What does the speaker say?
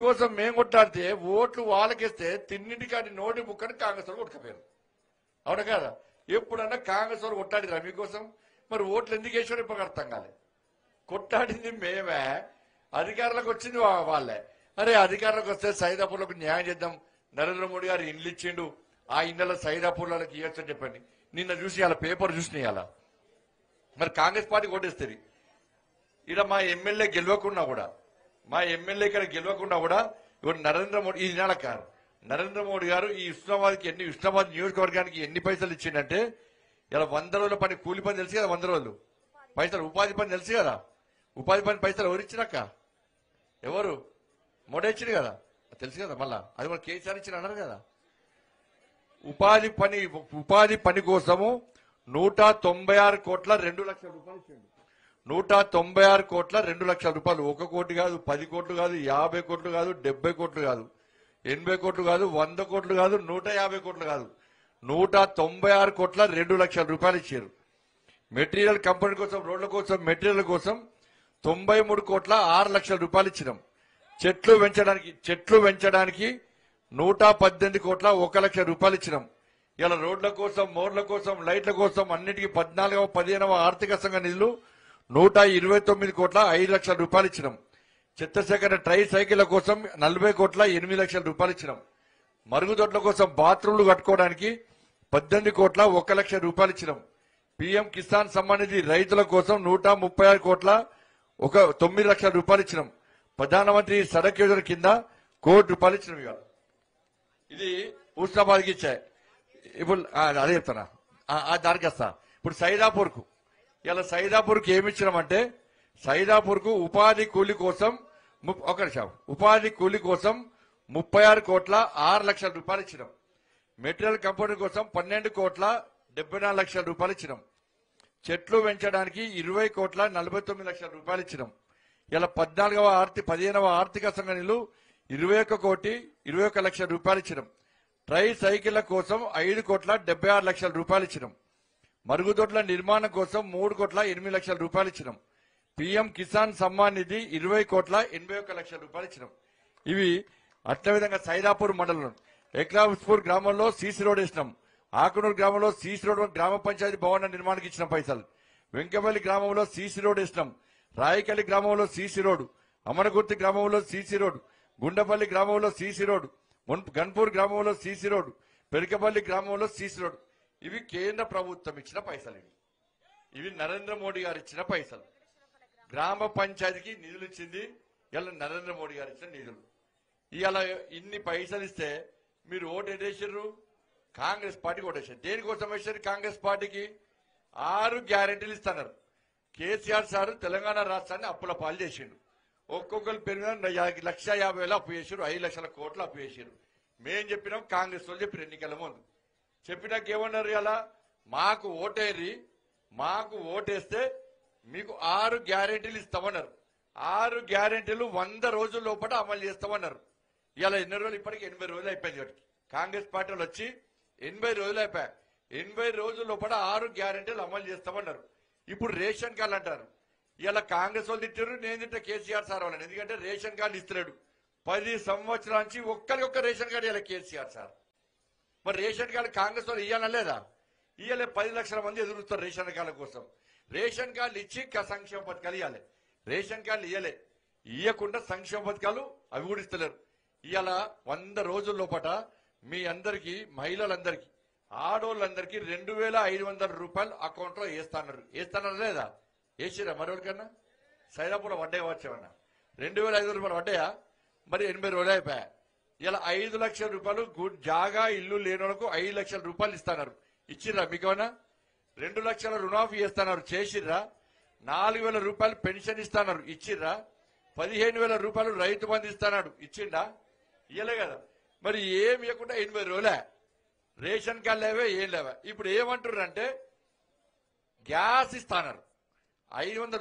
కోసం మేము కొట్టాడితే ఓట్లు వాళ్ళకిస్తే తిన్నింటికాడి నోటి ముక్కని కాంగ్రెస్ వాళ్ళు కొట్టుకపోయారు. అవునా కదా? ఎప్పుడన్నా కాంగ్రెస్ వాళ్ళు కొట్టాడిరా మీకోసం? మరి ఓట్లు ఎందుకు వేసారో ఇప్పుడు అర్థం కాలే. కొట్టాడింది మేమే, అధికారులకు వచ్చింది వాళ్ళే. అరే అధికారులకు వస్తే సైదాపూర్లకు న్యాయం చేద్దాం, నరేంద్ర మోడీ గారు ఇండ్లు ఇచ్చిండు, ఆ ఇండ్ల సైదాపూర్లకు ఇవ్వచ్చని చెప్పండి. నిన్న చూసి అలా పేపర్ చూసినాయి. అలా మరి కాంగ్రెస్ పార్టీ కొట్టేస్తుంది. ఇక్కడ మా ఎమ్మెల్యే గెలవకుండా కూడా, మా ఎమ్మెల్యే ఇక్కడ గెలవకుండా కూడా ఇప్పుడు నరేంద్ర మోడీ ఈ నెల కాదు, నరేంద్ర మోడీ గారు ఈ ఉస్మానాబాద్ నియోజకవర్గానికి ఎన్ని పైసలు ఇచ్చిండంటే, ఇలా 100 రోజుల పని కూలి పని తెలుసు కదా, 100 రోజులు పైసలు ఉపాధి పని తెలుసు కదా. ఉపాధి పని పైసలు ఎవరు ఇచ్చినాక? ఎవరు? మోడీ ఇచ్చింది కదా, తెలుసు కదా. మళ్ళా అది కూడా కేసీఆర్ ఇచ్చిన అన్నారు కదా. ఉపాధి పని కోసము 196 కోట్ల 2 లక్షల రూపాయలు ఇచ్చిండు. 196 కోట్ల 2 లక్షల రూపాయలు. 1 కోటి కాదు, 10 కోట్లు కాదు, 50 కోట్లు కాదు, 70 కోట్లు కాదు, 80 కోట్లు కాదు, 100 కోట్లు కాదు, 150 కోట్లు కాదు, 196 కోట్ల 2 లక్షల రూపాయలు ఇచ్చారు. మెటీరియల్ కంపెనీ కోసం, రోడ్ల కోసం, మెటీరియల్ కోసం 93 కోట్ల 6 లక్షల రూపాయలు ఇచ్చినాం. చెట్లు పెంచడానికి 118 కోట్ల 1 లక్ష రూపాయలు ఇచ్చినాం. ఇలా రోడ్ల కోసం, మోర్ల కోసం, లైట్ల కోసం అన్నిటికీ 14వ 15వ ఆర్థిక సంఘ నిధులు 129 కోట్ల 5 లక్షల రూపాయలు ఇచ్చినాం. చెత్త సేకరణ ట్రై సైకిళ్ల కోసం 40 కోట్ల 8 లక్షల రూపాయలు ఇచ్చినాం. మరుగుదొడ్ల కోసం బాత్రూంలు కట్టుకోవడానికి 18 కోట్ల 1 లక్ష రూపాయలు ఇచ్చినాం. పీఎం కిసాన్ సమ్మాన్ నిధి రైతుల కోసం 136 కోట్ల 9 లక్షల రూపాయలు ఇచ్చినాం. ప్రధానమంత్రి సడక్ యోజన కింద 1 కోటి రూపాయలు ఇచ్చినాం. ఇవాళ ఇది హుస్నాబాద్కి ఇచ్చాయి. ఇప్పుడు అదే చెప్తానా, దానికి వస్తా. ఇప్పుడు సైదాపూర్కు, ఇలా సైదాపూర్కు ఏమి ఇచ్చినామంటే, సైదాపూర్కు ఉపాధి కూలి కోసం 36 కోట్ల 6 లక్షల రూపాయలు ఇచ్చినాం. మెటీరియల్ కంపెనీ కోసం 12 కోట్ల 74 లక్షల రూపాయలు ఇచ్చినాం. చెట్లు పెంచడానికి 20 కోట్ల 49 లక్షల రూపాయలు ఇచ్చినాం. ఇలా 15వ ఆర్థిక సంఘ నిధులు 21 కోటి 21 లక్షల రూపాయలు ఇచ్చినాం. ట్రై సైకిళ్ల కోసం 5 కోట్ల 76 లక్షల రూపాయలు ఇచ్చినాం. మరుగుదొడ్ల నిర్మాణం కోసం 3 కోట్ల 8 లక్షల రూపాయలు ఇచ్చినాం. పీఎం కిసాన్ సమ్మాన్ నిధి 20 కోట్ల 81 లక్షల రూపాయలు ఇచ్చినాం. ఇవి అట్ల విధంగా సైదాపూర్ మండలంలో ఎక్రాస్పూర్ గ్రామంలో సీసీ రోడ్ వేసినాం. ఆకునూరు గ్రామంలో సీసీ రోడ్ గ్రామ పంచాయతీ భవన నిర్మాణానికి ఇచ్చిన పైసలు. వెంకపల్లి గ్రామంలో సీసీ రోడ్ వేసినాం. రాయకల్లి గ్రామంలో సీసీ రోడ్, అమనగుర్తి గ్రామంలో సీసీ రోడ్, గుండపల్లి గ్రామంలో సీసీ రోడ్, గన్పూర్ గ్రామంలో సీసీ రోడ్, పెరికపల్లి గ్రామంలో సీసీ రోడ్. ఇవి కేంద్ర ప్రభుత్వం ఇచ్చిన పైసలు. ఇవి నరేంద్ర మోడీ గారు ఇచ్చిన పైసలు. గ్రామ పంచాయతీకి నిధులు ఇచ్చింది ఇలా నరేంద్ర మోడీ గారు ఇచ్చిన నిధులు. ఇలా ఇన్ని పైసలు ఇస్తే మీరు ఓటు వేసారు, కాంగ్రెస్ పార్టీకి ఓటేసారు. దేనికోసం వేసారు? కాంగ్రెస్ పార్టీకి 6 గ్యారెంటీలు ఇస్తున్నారు. కేసీఆర్ సార్ తెలంగాణ రాష్ట్రాన్ని అప్పుల పాలు చేసిండు. ఒక్కొక్కరు పెరిగిన 1,50,000 అప్పు చేసారు, 5 లక్షల కోట్లు అప్పు చేసారు. మేం చెప్పినాం, కాంగ్రెస్ వాళ్ళు చెప్పారు ఎన్నికల ముందు. చెప్పినాక ఏమన్నారు? ఇలా మాకు ఓటేరి, మాకు ఓటేస్తే మీకు 6 గ్యారెంటీలు ఇస్తామన్నారు. 6 గ్యారెంటీలు 100 రోజుల లోపల అమలు చేస్తామన్నారు. ఇలా ఎన్ని రోజులు? ఇప్పటికి 80 రోజులు అయిపోయింది. కాంగ్రెస్ పార్టీ వాళ్ళు వచ్చి 80 రోజులు అయిపోయాయి. 80 రోజుల లోపల 6 గ్యారెంటీలు అమలు చేస్తామన్నారు. ఇప్పుడు రేషన్ కార్డులు అంటారు. ఇలా కాంగ్రెస్ వాళ్ళు తిట్టారు, నేను తింటే కేసీఆర్ సార్ వాళ్ళని. ఎందుకంటే రేషన్ కార్డు ఇస్తున్నాడు. 10 సంవత్సరాల నుంచి ఒక్క రేషన్ కార్డు ఇలా కేసీఆర్ సార్. మరి రేషన్ కార్డు కాంగ్రెస్ వాళ్ళు ఇవ్వాలని లేదా? ఇవ్వలే. 10 లక్షల మంది ఎదురుస్తారు రేషన్ కార్డుల కోసం. రేషన్ కార్డులు ఇచ్చి సంక్షేమ పథకాలు ఇవ్వాలి. రేషన్ కార్డులు ఇవ్వకుండా సంక్షేమ పథకాలు అవి కూడా ఇస్తలేరు. ఇవాళ 100 రోజుల లోపల మీ అందరికీ, మహిళలందరికీ, ఆడోళ్ళందరికీ 2,500 రూపాయలు అకౌంట్ లో వేస్తాన్నారు లేదా? వేసిరా మరొకరికన్నా? సైదాపూర్ పడ్డాయి వచ్చేవన్నా 2,500 రూపాయలు పడ్డాయా? మరి 80 రోజులు అయిపోయా. ఇలా 5 లక్షల రూపాయలు జాగా ఇల్లు లేని వాళ్ళకు 5 లక్షల రూపాయలు ఇస్తున్నారు. ఇచ్చిర్రా మీకేమన్నా? 2 లక్షల రుణాఫీ చేస్తున్నారు, చేసిర్రా? 4,000 రూపాయలు పెన్షన్ ఇస్తున్నారు, ఇచ్చిర్రా? 15,000 రూపాయలు రైతు బంధు ఇస్తున్నాడు, ఇచ్చిండా? ఇయ్యలే కదా. మరి ఏమి ఇవ్వకుండా 80 రోజులే. రేషన్ కార్డు లేవే, ఏం లేవా. ఇప్పుడు ఏమంటున్నారు అంటే గ్యాస్ ఇస్తున్నారు 500